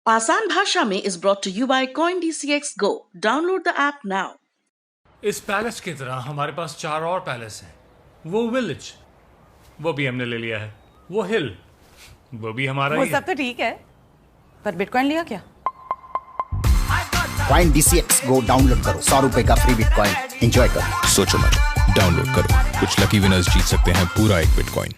आसान भाषा में is brought to you by CoinDCX Go. Download the app now. इस पैलेस की तरह हमारे पास 4 और पैलेस हैं। वो विलेज, वो भी हमने ले लिया है। वो हिल, वो भी हमारा ही है। वो सब तो ठीक है, पर बिटकॉइन लिया क्या? CoinDCX Go डाउनलोड करो, 100 रुपए का फ्री बिटकॉइन एंजॉय करो। सोचो मत, डाउनलोड करो। कुछ लकी विनर्स जीत सकते हैं पूरा 1 बिटकॉइन।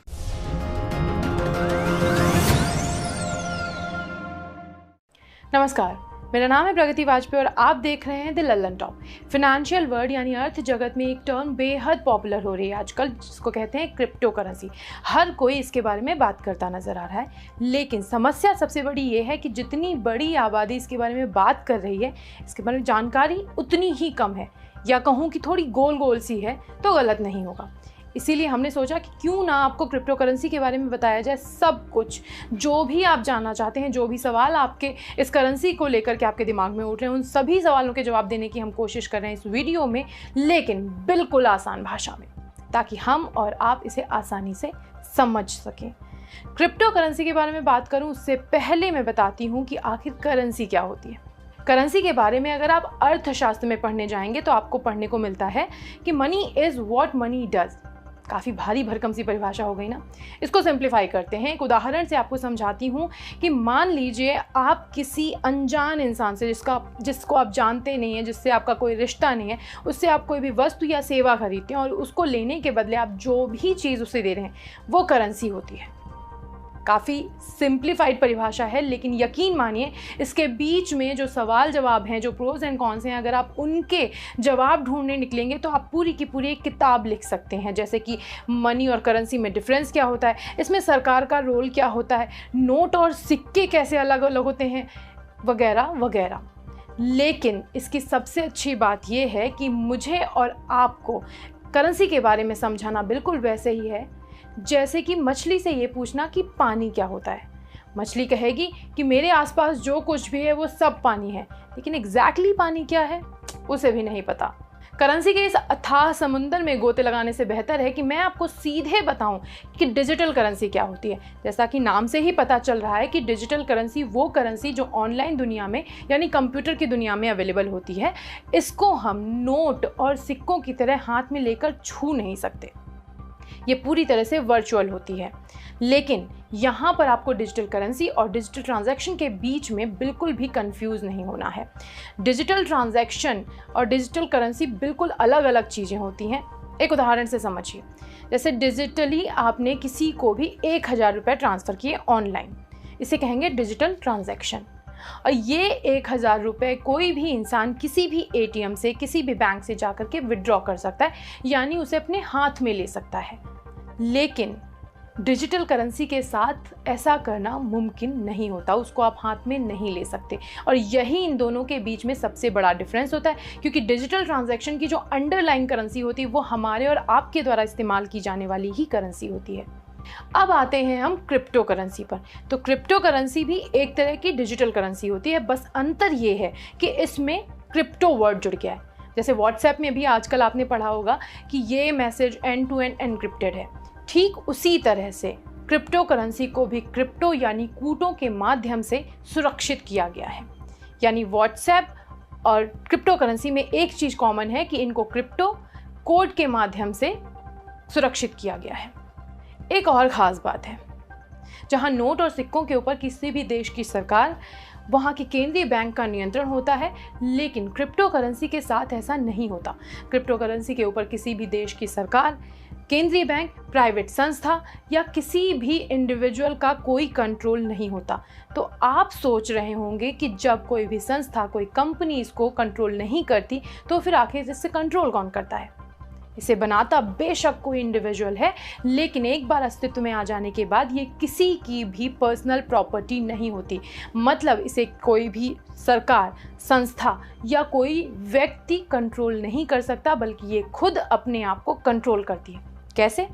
नमस्कार, मेरा नाम है प्रगति वाजपेयी और आप देख रहे हैं the Lallan top. Financial world यानी अर्थ जगत में एक टर्म बेहद पॉपुलर हो रही है आजकल, जिसको कहते हैं क्रिप्टो करेंसी। हर कोई इसके बारे में बात करता नज़र आ रहा है, लेकिन समस्या सबसे बड़ी ये है कि जितनी बड़ी आबादी इसके बारे में बात कर रही है, इसके बारे में जानकारी उतनी ही कम है, या कहूँ कि थोड़ी गोल गोल सी है तो गलत नहीं होगा। इसीलिए हमने सोचा कि क्यों ना आपको क्रिप्टो करेंसी के बारे में बताया जाए सब कुछ, जो भी आप जानना चाहते हैं, जो भी सवाल आपके इस करेंसी को लेकर के आपके दिमाग में उठ रहे हैं, उन सभी सवालों के जवाब देने की हम कोशिश कर रहे हैं इस वीडियो में, लेकिन बिल्कुल आसान भाषा में, ताकि हम और आप इसे आसानी से समझ सकें। क्रिप्टो करेंसी के बारे में बात करूं उससे पहले मैं बताती हूं कि आखिर करेंसी क्या होती है। करेंसी के बारे में अगर आप अर्थशास्त्र में पढ़ने जाएंगे तो आपको पढ़ने को मिलता है कि money is what money does. काफ़ी भारी भरकम सी परिभाषा हो गई ना। इसको सिंप्लीफाई करते हैं, एक उदाहरण से आपको समझाती हूँ कि मान लीजिए आप किसी अनजान इंसान से, जिसको आप जानते नहीं हैं, जिससे आपका कोई रिश्ता नहीं है, उससे आप कोई भी वस्तु या सेवा खरीदते हैं और उसको लेने के बदले आप जो भी चीज़ उसे दे रहे हैं वो करेंसी होती है। काफ़ी सिंप्लीफाइड परिभाषा है, लेकिन यकीन मानिए इसके बीच में जो सवाल जवाब हैं, जो प्रोज एंड कॉन्स हैं, अगर आप उनके जवाब ढूंढने निकलेंगे तो आप पूरी की पूरी एक किताब लिख सकते हैं। जैसे कि मनी और करेंसी में डिफरेंस क्या होता है, इसमें सरकार का रोल क्या होता है, नोट और सिक्के कैसे अलग अलग होते हैं, वगैरह वगैरह। लेकिन इसकी सबसे अच्छी बात यह है कि मुझे और आपको करेंसी के बारे में समझाना बिल्कुल वैसे ही है जैसे कि मछली से ये पूछना कि पानी क्या होता है। मछली कहेगी कि मेरे आसपास जो कुछ भी है वो सब पानी है, लेकिन एग्जैक्टली पानी क्या है उसे भी नहीं पता। करेंसी के इस अथाह समुंदर में गोते लगाने से बेहतर है कि मैं आपको सीधे बताऊं कि डिजिटल करेंसी क्या होती है। जैसा कि नाम से ही पता चल रहा है कि डिजिटल करेंसी वो करेंसी जो ऑनलाइन दुनिया में यानी कंप्यूटर की दुनिया में अवेलेबल होती है। इसको हम नोट और सिक्कों की तरह हाथ में लेकर छू नहीं सकते, ये पूरी तरह से वर्चुअल होती है। लेकिन यहाँ पर आपको डिजिटल करेंसी और डिजिटल ट्रांजैक्शन के बीच में बिल्कुल भी कंफ्यूज नहीं होना है। डिजिटल ट्रांजैक्शन और डिजिटल करेंसी बिल्कुल अलग अलग चीज़ें होती हैं। एक उदाहरण से समझिए, जैसे डिजिटली आपने किसी को भी 1000 रुपये ट्रांसफ़र किए ऑनलाइन, इसे कहेंगे डिजिटल ट्रांजैक्शन। और ये 1000 रुपये कोई भी इंसान किसी भी ATM से, किसी भी बैंक से जाकर के विड्रॉ कर सकता है, यानी उसे अपने हाथ में ले सकता है। लेकिन डिजिटल करेंसी के साथ ऐसा करना मुमकिन नहीं होता, उसको आप हाथ में नहीं ले सकते। और यही इन दोनों के बीच में सबसे बड़ा डिफरेंस होता है, क्योंकि डिजिटल ट्रांजैक्शन की जो अंडरलाइंग करेंसी होती है वो हमारे और आपके द्वारा इस्तेमाल की जाने वाली ही करेंसी होती है। अब आते हैं हम क्रिप्टो करेंसी पर। तो क्रिप्टो करेंसी भी एक तरह की डिजिटल करेंसी होती है, बस अंतर ये है कि इसमें क्रिप्टो वर्ड जुड़ गया है। जैसे व्हाट्सएप में भी आजकल आपने पढ़ा होगा कि ये message end to end encrypted है, ठीक उसी तरह से क्रिप्टो करेंसी को भी क्रिप्टो यानी कूटों के माध्यम से सुरक्षित किया गया है। यानी व्हाट्सएप और क्रिप्टो करेंसी में एक चीज़ कॉमन है कि इनको क्रिप्टो कोड के माध्यम से सुरक्षित किया गया है। एक और ख़ास बात है, जहां नोट और सिक्कों के ऊपर किसी भी देश की सरकार, वहां के केंद्रीय बैंक का नियंत्रण होता है, लेकिन क्रिप्टो करेंसी के साथ ऐसा नहीं होता। क्रिप्टो करेंसी के ऊपर किसी भी देश की सरकार, केंद्रीय बैंक, प्राइवेट संस्था या किसी भी इंडिविजुअल का कोई कंट्रोल नहीं होता। तो आप सोच रहे होंगे कि जब कोई भी संस्था, कोई कंपनी इसको कंट्रोल नहीं करती तो फिर आखिर इससे कंट्रोल कौन करता है? इसे बनाता बेशक कोई इंडिविजुअल है, लेकिन एक बार अस्तित्व में आ जाने के बाद ये किसी की भी पर्सनल प्रॉपर्टी नहीं होती। मतलब इसे कोई भी सरकार, संस्था या कोई व्यक्ति कंट्रोल नहीं कर सकता, बल्कि ये खुद अपने आप को कंट्रोल करती है। कैसे?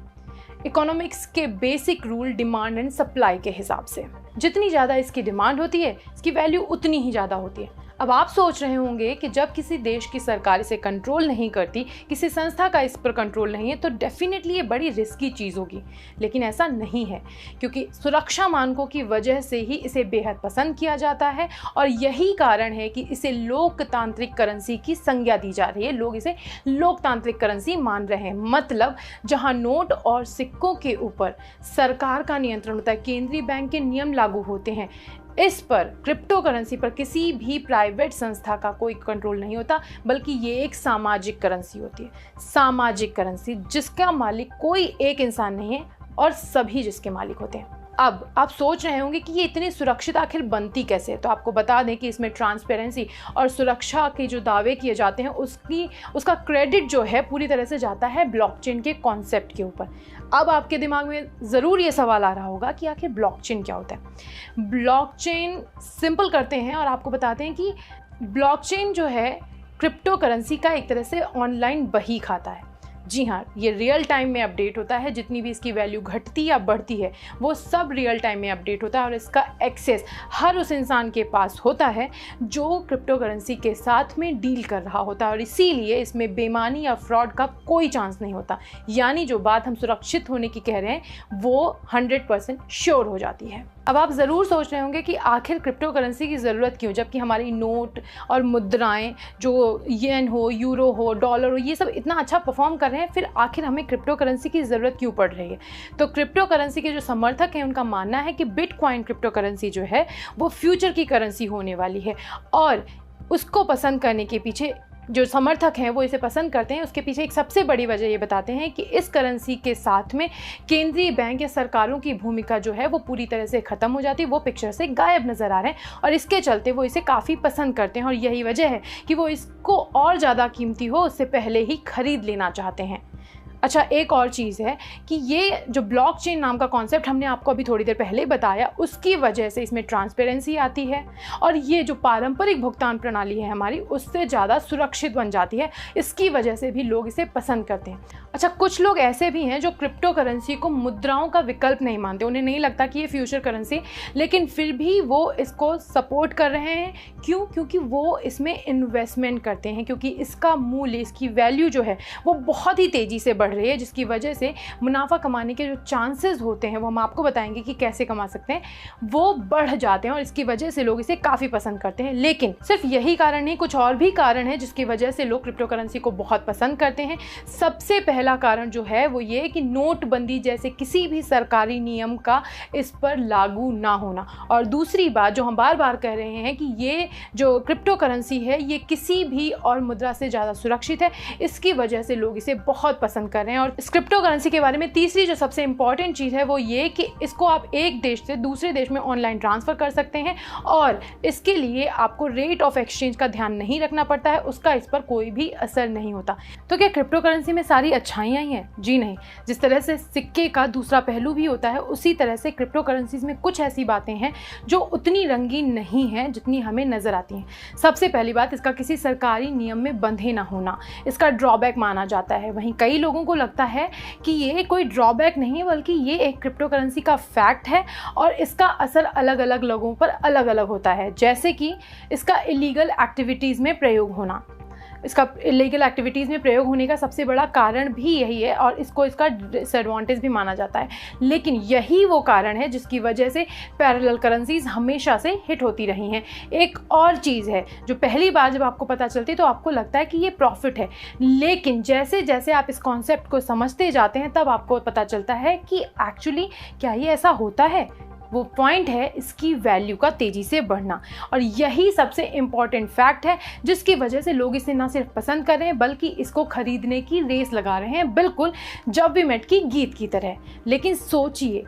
इकोनॉमिक्स के basic rule demand and supply के हिसाब से। जितनी ज़्यादा इसकी डिमांड होती है, इसकी वैल्यू उतनी ही ज़्यादा होती है। अब आप सोच रहे होंगे कि जब किसी देश की सरकार इसे कंट्रोल नहीं करती, किसी संस्था का इस पर कंट्रोल नहीं है, तो डेफिनेटली ये बड़ी रिस्की चीज़ होगी। लेकिन ऐसा नहीं है, क्योंकि सुरक्षा मानकों की वजह से ही इसे बेहद पसंद किया जाता है और यही कारण है कि इसे लोकतांत्रिक करेंसी की संज्ञा दी जा रही है। लोग इसे लोकतांत्रिक करेंसी मान रहे हैं, मतलब जहां नोट और सिक्कों के ऊपर सरकार का नियंत्रण होता है, केंद्रीय बैंक के नियम लागू होते हैं। इस पर क्रिप्टो करेंसी पर किसी भी प्राइवेट संस्था का कोई कंट्रोल नहीं होता, बल्कि ये एक सामाजिक करेंसी होती है। सामाजिक करेंसी जिसका मालिक कोई एक इंसान नहीं है और सभी जिसके मालिक होते हैं। अब आप सोच रहे होंगे कि ये इतनी सुरक्षित आखिर बनती कैसे है, तो आपको बता दें कि इसमें ट्रांसपेरेंसी और सुरक्षा के जो दावे किए जाते हैं उसका क्रेडिट जो है पूरी तरह से जाता है ब्लॉकचेन के कॉन्सेप्ट के ऊपर। अब आपके दिमाग में ज़रूर ये सवाल आ रहा होगा कि आखिर ब्लॉकचेन क्या होता है। ब्लॉकचेन सिंपल करते हैं और आपको बताते हैं कि ब्लॉकचेन जो है क्रिप्टो करेंसी का एक तरह से ऑनलाइन बही खाता है। जी हाँ, ये रियल टाइम में अपडेट होता है। जितनी भी इसकी वैल्यू घटती या बढ़ती है वो सब रियल टाइम में अपडेट होता है और इसका एक्सेस हर उस इंसान के पास होता है जो क्रिप्टो करेंसी के साथ में डील कर रहा होता है और इसीलिए इसमें बेईमानी या फ्रॉड का कोई चांस नहीं होता। यानी जो बात हम सुरक्षित होने की कह रहे हैं वो 100% श्योर हो जाती है। अब आप ज़रूर सोच रहे होंगे कि आखिर क्रिप्टो करेंसी की ज़रूरत क्यों, जबकि हमारी नोट और मुद्राएं जो येन हो, यूरो हो, डॉलर हो, ये सब इतना अच्छा परफॉर्म कर रहे हैं, फिर आखिर हमें क्रिप्टो करेंसी की ज़रूरत क्यों पड़ रही है। तो क्रिप्टो करेंसी के जो समर्थक हैं उनका मानना है कि बिटकॉइन क्रिप्टो करेंसी जो है वो फ्यूचर की करेंसी होने वाली है और उसको पसंद करने के पीछे जो समर्थक हैं वो इसे पसंद करते हैं, उसके पीछे एक सबसे बड़ी वजह ये बताते हैं कि इस करेंसी के साथ में केंद्रीय बैंक या सरकारों की भूमिका जो है वो पूरी तरह से ख़त्म हो जाती है, वो पिक्चर से गायब नज़र आ रहे हैं और इसके चलते वो इसे काफ़ी पसंद करते हैं और यही वजह है कि वो इसको और ज़्यादा कीमती हो उससे पहले ही ख़रीद लेना चाहते हैं। अच्छा, एक और चीज़ है कि ये जो ब्लॉकचेन नाम का कॉन्सेप्ट हमने आपको अभी थोड़ी देर पहले बताया, उसकी वजह से इसमें ट्रांसपेरेंसी आती है और ये जो पारंपरिक भुगतान प्रणाली है हमारी उससे ज़्यादा सुरक्षित बन जाती है। इसकी वजह से भी लोग इसे पसंद करते हैं। अच्छा, कुछ लोग ऐसे भी हैं जो क्रिप्टो करेंसी को मुद्राओं का विकल्प नहीं मानते, उन्हें नहीं लगता कि ये फ्यूचर करेंसी, लेकिन फिर भी वो इसको सपोर्ट कर रहे हैं। क्यों? क्योंकि वो इसमें इन्वेस्टमेंट करते हैं, क्योंकि इसका मूल्य, इसकी वैल्यू जो है वो बहुत ही तेज़ी से बढ़ रही है, जिसकी वजह से मुनाफा कमाने के जो चांसेस होते हैं वो हम आपको बताएंगे कि कैसे कमा सकते हैं, वो बढ़ जाते हैं और इसकी वजह से लोग इसे काफ़ी पसंद करते हैं। लेकिन सिर्फ यही कारण नहीं, कुछ और भी कारण है जिसकी वजह से लोग क्रिप्टो करेंसी को बहुत पसंद करते हैं। सबसे पहला कारण जो है वो ये कि नोटबंदी जैसे किसी भी सरकारी नियम का इस पर लागू ना होना, और दूसरी बात जो हम बार बार कह रहे हैं कि ये जो क्रिप्टो करेंसी है ये किसी भी और मुद्रा से ज़्यादा सुरक्षित है, इसकी वजह से लोग इसे बहुत पसंद कर रहे हैं। और इस क्रिप्टो करेंसी के बारे में तीसरी जो सबसे इंपॉर्टेंट चीज़ है वो ये कि इसको आप एक देश से दूसरे देश में ऑनलाइन ट्रांसफ़र कर सकते हैं और इसके लिए आपको रेट ऑफ एक्सचेंज का ध्यान नहीं रखना पड़ता है, उसका इस पर कोई भी असर नहीं होता। तो क्या क्रिप्टो करेंसी में सारी अच्छाइयाँ ही हैं? जी नहीं। जिस तरह से सिक्के का दूसरा पहलू भी होता है, उसी तरह से क्रिप्टो करेंसीज में कुछ ऐसी बातें हैं जो उतनी रंगीन नहीं हैं जितनी हमें नज़र आती हैं। सबसे पहली बात, इसका किसी सरकारी नियम में बंधे ना होना इसका ड्रॉबैक माना जाता है। वहीं कई लोगों को लगता है कि ये कोई ड्रॉबैक नहीं है, बल्कि ये एक क्रिप्टो करेंसी का फैक्ट है और इसका असर अलग अलग लोगों पर अलग अलग होता है। जैसे कि इसका इलीगल एक्टिविटीज़ में प्रयोग होना, इसका इलीगल एक्टिविटीज़ में प्रयोग होने का सबसे बड़ा कारण भी यही है और इसको इसका डिसएडवांटेज भी माना जाता है। लेकिन यही वो कारण है जिसकी वजह से पैरेलल करेंसीज हमेशा से हिट होती रही हैं। एक और चीज़ है जो पहली बार जब आपको पता चलती है तो आपको लगता है कि ये प्रॉफिट है, लेकिन जैसे जैसे आप इस कॉन्सेप्ट को समझते जाते हैं तब आपको पता चलता है कि एक्चुअली क्या ये ऐसा होता है। वो पॉइंट है इसकी वैल्यू का तेज़ी से बढ़ना, और यही सबसे इम्पॉर्टेंट फैक्ट है जिसकी वजह से लोग इसे ना सिर्फ पसंद कर रहे हैं बल्कि इसको खरीदने की रेस लगा रहे हैं, बिल्कुल जब वी मेट की गीत की तरह। लेकिन सोचिए,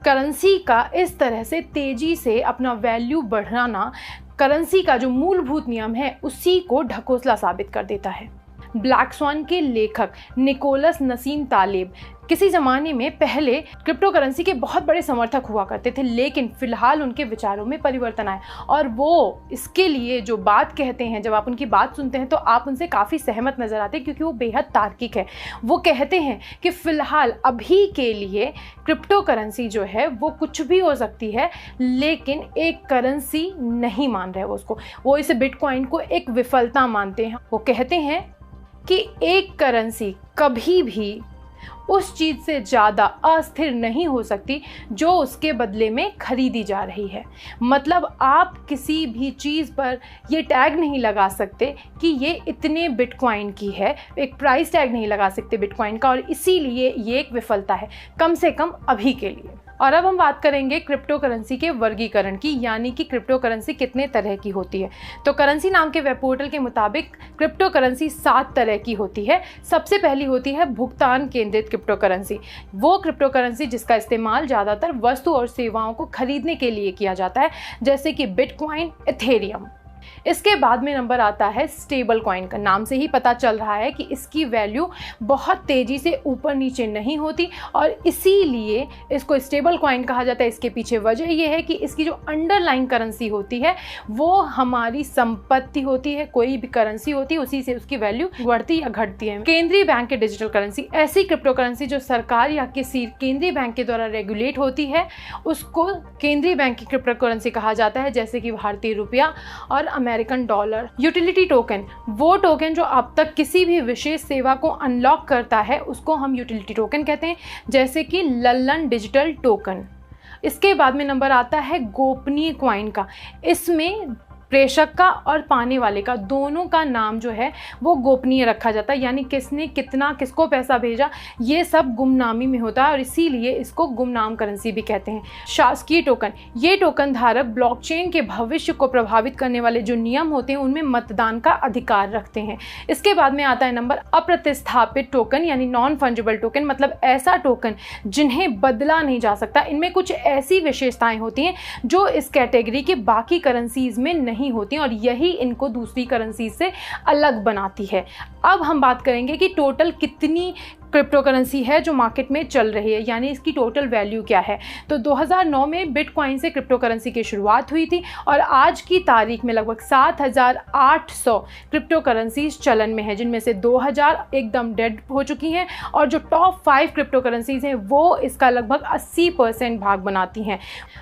करेंसी का इस तरह से तेज़ी से अपना वैल्यू बढ़ाना करेंसी का जो मूलभूत नियम है उसी को ढकोसला साबित कर देता है। ब्लैक स्वान के लेखक निकोलस नसीम तालेब किसी ज़माने में पहले क्रिप्टो करेंसी के बहुत बड़े समर्थक हुआ करते थे, लेकिन फ़िलहाल उनके विचारों में परिवर्तन आया और वो इसके लिए जो बात कहते हैं, जब आप उनकी बात सुनते हैं तो आप उनसे काफ़ी सहमत नज़र आते हैं, क्योंकि वो बेहद तार्किक है। वो कहते हैं कि फ़िलहाल अभी के लिए क्रिप्टो करेंसी जो है वो कुछ भी हो सकती है, लेकिन एक करेंसी नहीं मान रहे उसको। वो इसे बिटकॉइन को एक विफलता मानते हैं। वो कहते हैं कि एक करेंसी कभी भी उस चीज़ से ज़्यादा अस्थिर नहीं हो सकती जो उसके बदले में खरीदी जा रही है। मतलब आप किसी भी चीज़ पर ये टैग नहीं लगा सकते कि ये इतने बिटकॉइन की है, एक प्राइस टैग नहीं लगा सकते बिटकॉइन का, और इसीलिए ये एक विफलता है, कम से कम अभी के लिए। और अब हम बात करेंगे क्रिप्टो करेंसी के वर्गीकरण की, यानी कि क्रिप्टो करेंसी कितने तरह की होती है। तो करेंसी नाम के वेब पोर्टल के मुताबिक क्रिप्टो करेंसी 7 तरह की होती है। सबसे पहली होती है भुगतान केंद्रित क्रिप्टो करेंसी। वो क्रिप्टो करेंसी जिसका इस्तेमाल ज़्यादातर वस्तु और सेवाओं को खरीदने के लिए किया जाता है, जैसे कि बिटकॉइन, इथेरियम। इसके बाद में नंबर आता है स्टेबल कॉइन का। नाम से ही पता चल रहा है कि इसकी वैल्यू बहुत तेज़ी से ऊपर नीचे नहीं होती और इसीलिए इसको स्टेबल कॉइन कहा जाता है। इसके पीछे वजह यह है कि इसकी जो अंडरलाइन करेंसी होती है वो हमारी संपत्ति होती है, कोई भी करेंसी होती है उसी से उसकी वैल्यू बढ़ती या घटती है। केंद्रीय बैंक की डिजिटल करेंसी, ऐसी क्रिप्टो करेंसी जो सरकार या किसी केंद्रीय बैंक के द्वारा रेगुलेट होती है, उसको केंद्रीय बैंक की क्रिप्टो करेंसी कहा जाता है, जैसे कि भारतीय रुपया और अमेरिकन डॉलर। यूटिलिटी टोकन, वो टोकन जो अब तक किसी भी विशेष सेवा को अनलॉक करता है उसको हम यूटिलिटी टोकन कहते हैं, जैसे कि लल्लन डिजिटल टोकन। इसके बाद में नंबर आता है गोपनीय कॉइन का। इसमें प्रेषक का और पाने वाले का दोनों का नाम जो है वो गोपनीय रखा जाता है, यानी किसने कितना किसको पैसा भेजा ये सब गुमनामी में होता है और इसीलिए इसको गुमनाम करेंसी भी कहते हैं। शासकीय टोकन, ये टोकन धारक ब्लॉकचेन के भविष्य को प्रभावित करने वाले जो नियम होते हैं उनमें मतदान का अधिकार रखते हैं। इसके बाद में आता है नंबर अप्रतिस्थापित टोकन, यानी नॉन फंजिबल टोकन, मतलब ऐसा टोकन जिन्हें बदला नहीं जा सकता। इनमें कुछ ऐसी विशेषताएं होती हैं जो इस कैटेगरी के बाकी करेंसीज में नहीं होती और यही इनको दूसरी करेंसी से अलग बनाती है। अब हम बात करेंगे कि टोटल कितनी क्रिप्टो करेंसी है जो मार्केट में चल रही है, यानी इसकी टोटल वैल्यू क्या है। तो 2009 में बिटकॉइन से क्रिप्टो करेंसी की शुरुआत हुई थी और आज की तारीख में लगभग 7,800 क्रिप्टो करेंसीज चलन में है, जिनमें से 2,000 एकदम डेड हो चुकी हैं और जो टॉप 5 क्रिप्टो करेंसीज हैं वो इसका लगभग 80% भाग बनाती हैं।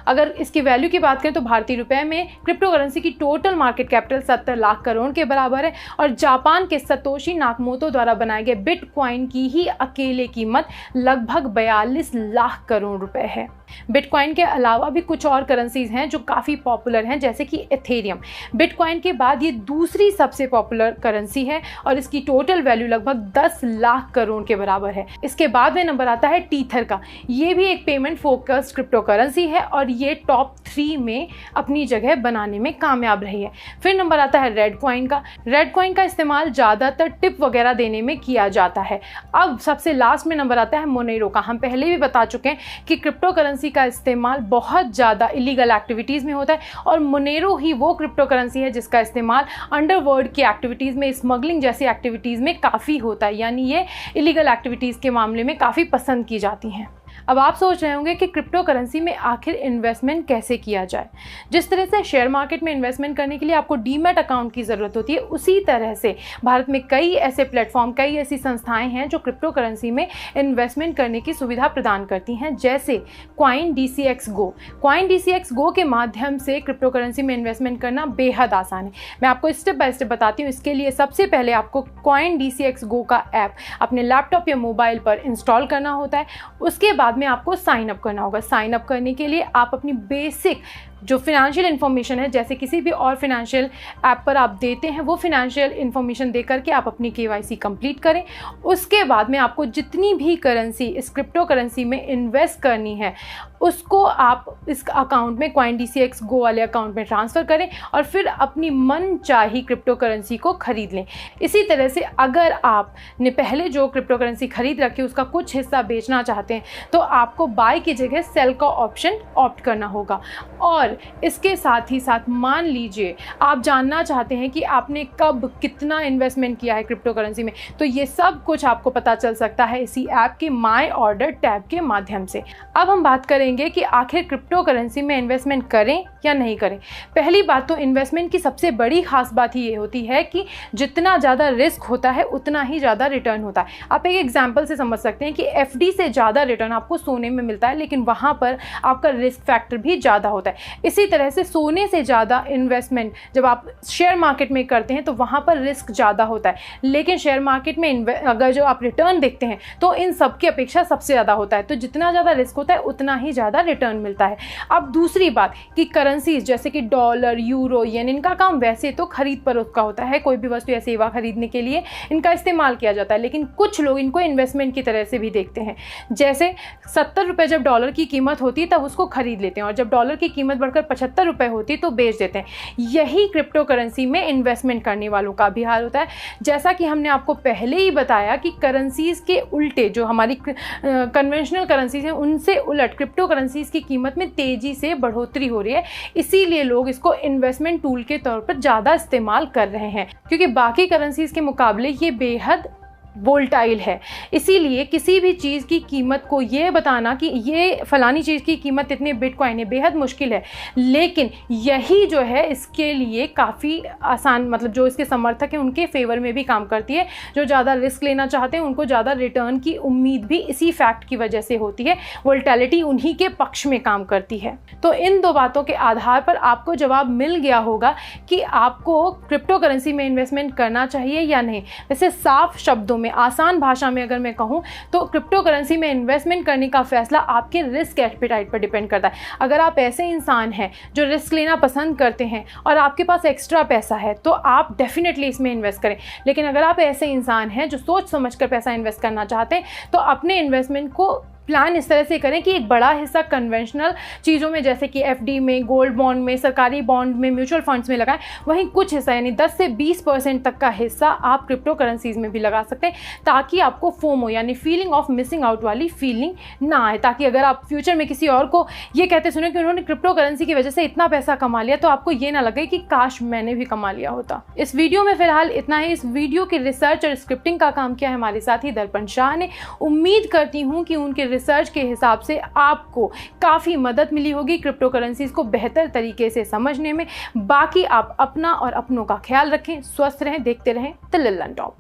अगर इसकी वैल्यू की बात करें तो भारतीय रुपए में क्रिप्टो करेंसी की total market capital 70 lakh crore के बराबर है और जापान के सतोशी नाकामोटो द्वारा बनाए गए बिटकॉइन की ही अकेले कीमत लगभग 42 लाख करोड़ रुपए है। बिटकॉइन के अलावा भी कुछ और करेंसीज हैं जो काफ़ी पॉपुलर हैं, जैसे कि इथेरियम। बिटकॉइन के बाद ये दूसरी सबसे पॉपुलर करेंसी है और इसकी टोटल वैल्यू लगभग 10 लाख करोड़ के बराबर है। इसके बाद में नंबर आता है टीथर का। ये भी एक पेमेंट फोकस्ड क्रिप्टो करेंसी है और ये टॉप 3 में अपनी जगह बनाने में कामयाब रही है। फिर नंबर आता है रेड कॉइन का। रेड कॉइन का इस्तेमाल ज़्यादातर टिप वगैरह देने में किया जाता है। अब सबसे लास्ट में नंबर आता है मोनेरो का। हम पहले भी बता चुके हैं कि क्रिप्टो करेंसी का इस्तेमाल बहुत ज़्यादा इलीगल एक्टिविटीज़ में होता है और मोनेरो ही वो क्रिप्टो करेंसी है जिसका इस्तेमाल अंडरवर्ल्ड की एक्टिविटीज़ में, स्मगलिंग जैसी एक्टिविटीज़ में काफ़ी होता है, यानी ये इलीगल एक्टिविटीज़ के मामले में काफ़ी पसंद की जाती हैं। अब आप सोच रहे होंगे कि क्रिप्टो करेंसी में आखिर इन्वेस्टमेंट कैसे किया जाए। जिस तरह से शेयर मार्केट में इन्वेस्टमेंट करने के लिए आपको डीमैट अकाउंट की ज़रूरत होती है, उसी तरह से भारत में कई ऐसे प्लेटफॉर्म, कई ऐसी संस्थाएं हैं जो क्रिप्टो करेंसी में इन्वेस्टमेंट करने की सुविधा प्रदान करती हैं, जैसे CoinDCX Go। CoinDCX Go के माध्यम से क्रिप्टो करेंसी में इन्वेस्टमेंट करना बेहद आसान है। मैं आपको स्टेप बाय स्टेप बताती हूँ। इसके लिए सबसे पहले आपको CoinDCX Go का ऐप अपने लैपटॉप या मोबाइल पर इंस्टॉल करना होता है। उसके बाद में आपको साइन अप करना होगा। साइन अप करने के लिए आप अपनी बेसिक जो फिनेंशियल इन्फॉर्मेशन है, जैसे किसी भी और फिनेंशियल ऐप पर आप देते हैं, वो फिनेंशियल इन्फॉर्मेशन दे करके आप अपनी KYC कंप्लीट करें। उसके बाद में आपको जितनी भी करेंसी इस क्रिप्टो करेंसी में इन्वेस्ट करनी है उसको आप इस अकाउंट में, CoinDCX Go वाले अकाउंट में ट्रांसफ़र करें और फिर अपनी मन चाही क्रिप्टो करेंसी को खरीद लें। इसी तरह से अगर आपने पहले जो क्रिप्टो करेंसी खरीद रखी है उसका कुछ हिस्सा बेचना चाहते हैं तो आपको बाय की जगह सेल का ऑप्शन ऑप्ट करना होगा। और और इसके साथ ही साथ मान लीजिए आप जानना चाहते हैं कि आपने कब कितना इन्वेस्टमेंट किया है क्रिप्टो करेंसी में, तो ये सब कुछ आपको पता चल सकता है इसी ऐप के माय ऑर्डर टैब के माध्यम से। अब हम बात करेंगे कि आखिर क्रिप्टो करेंसी में इन्वेस्टमेंट करें या नहीं करें। पहली बात तो इन्वेस्टमेंट की सबसे बड़ी खास बात ही ये होती है कि जितना ज़्यादा रिस्क होता है उतना ही ज़्यादा रिटर्न होता है। आप एक एग्जांपल से समझ सकते हैं कि एफडी से ज़्यादा रिटर्न आपको सोने में मिलता है, लेकिन वहाँ पर आपका रिस्क फैक्टर भी ज़्यादा होता है। इसी तरह से सोने से ज़्यादा इन्वेस्टमेंट जब आप शेयर मार्केट में करते हैं तो वहाँ पर रिस्क ज़्यादा होता है, लेकिन शेयर मार्केट में अगर जो आप रिटर्न देखते हैं तो इन सब की अपेक्षा सबसे ज़्यादा होता है। तो जितना ज़्यादा रिस्क होता है उतना ही ज़्यादा रिटर्न मिलता है। अब दूसरी बात कि करेंसीज जैसे कि डॉलर, यूरो, येन, इनका काम वैसे तो खरीद फरोख्त का होता है, कोई भी वस्तु या सेवा खरीदने के लिए इनका इस्तेमाल किया जाता है, लेकिन कुछ लोग इनको इन्वेस्टमेंट की तरह से भी देखते हैं। जैसे 70 रुपये जब डॉलर की कीमत होती है तब उसको खरीद लेते हैं, और जब डॉलर की कीमत बढ़कर 75 रुपये होती है तो बेच देते हैं। यही क्रिप्टो करेंसी में इन्वेस्टमेंट करने वालों का भी हाल होता है। जैसा कि हमने आपको पहले ही बताया कि करेंसीज के उल्टे जो हमारी कन्वेंशनल करेंसीज हैं उनसे उलट क्रिप्टो करेंसीज की कीमत में तेज़ी से बढ़ोतरी हो रही है, इसीलिए लोग इसको इन्वेस्टमेंट टूल के तौर पर ज़्यादा इस्तेमाल कर रहे हैं, क्योंकि बाकी करेंसीज के मुकाबले ये बेहद वोल्टाइल है। इसीलिए किसी भी चीज़ की कीमत को ये बताना कि ये फलानी चीज़ की कीमत इतने बिटकॉइन है बेहद मुश्किल है, लेकिन यही जो है इसके लिए काफ़ी आसान, मतलब जो इसके समर्थक हैं उनके फेवर में भी काम करती है। जो ज़्यादा रिस्क लेना चाहते हैं उनको ज़्यादा रिटर्न की उम्मीद भी इसी फैक्ट की वजह से होती है। वोल्टैलिटी उन्हीं के पक्ष में काम करती है। तो इन दो बातों के आधार पर आपको जवाब मिल गया होगा कि आपको क्रिप्टो करेंसी में इन्वेस्टमेंट करना चाहिए या नहीं। वैसे साफ शब्दों में, आसान भाषा में अगर मैं कहूं तो क्रिप्टो करेंसी में इन्वेस्टमेंट करने का फैसला आपके रिस्क एपेटाइट पर डिपेंड करता है। अगर आप ऐसे इंसान हैं जो रिस्क लेना पसंद करते हैं और आपके पास एक्स्ट्रा पैसा है तो आप डेफिनेटली इसमें इन्वेस्ट करें, लेकिन अगर आप ऐसे इंसान हैं जो सोच समझकर पैसा इन्वेस्ट करना चाहते हैं तो अपने इन्वेस्टमेंट को प्लान इस तरह से करें कि एक बड़ा हिस्सा कन्वेंशनल चीज़ों में जैसे कि एफडी में, गोल्ड बॉन्ड में, सरकारी बॉन्ड में, म्यूचुअल फंड्स में लगाएं। वहीं कुछ हिस्सा यानी 10 से 20% तक का हिस्सा आप क्रिप्टो करेंसीज में भी लगा सकते हैं, ताकि आपको फोमो यानी फीलिंग ऑफ मिसिंग आउट वाली फीलिंग ना आए। ताकि अगर आप फ्यूचर में किसी और को ये कहते सुने कि उन्होंने क्रिप्टो करेंसी की वजह से इतना पैसा कमा लिया तो आपको ये ना लगे कि काश मैंने भी कमा लिया होता। इस वीडियो में फिलहाल इतना ही। इस वीडियो की रिसर्च और स्क्रिप्टिंग का काम किया है हमारे साथी दर्पण शाह ने। उम्मीद करती हूँ कि उनके रिसर्च के हिसाब से आपको काफ़ी मदद मिली होगी क्रिप्टो करेंसीज को बेहतर तरीके से समझने में। बाकी आप अपना और अपनों का ख्याल रखें, स्वस्थ रहें, देखते रहें द लल्लन टॉप।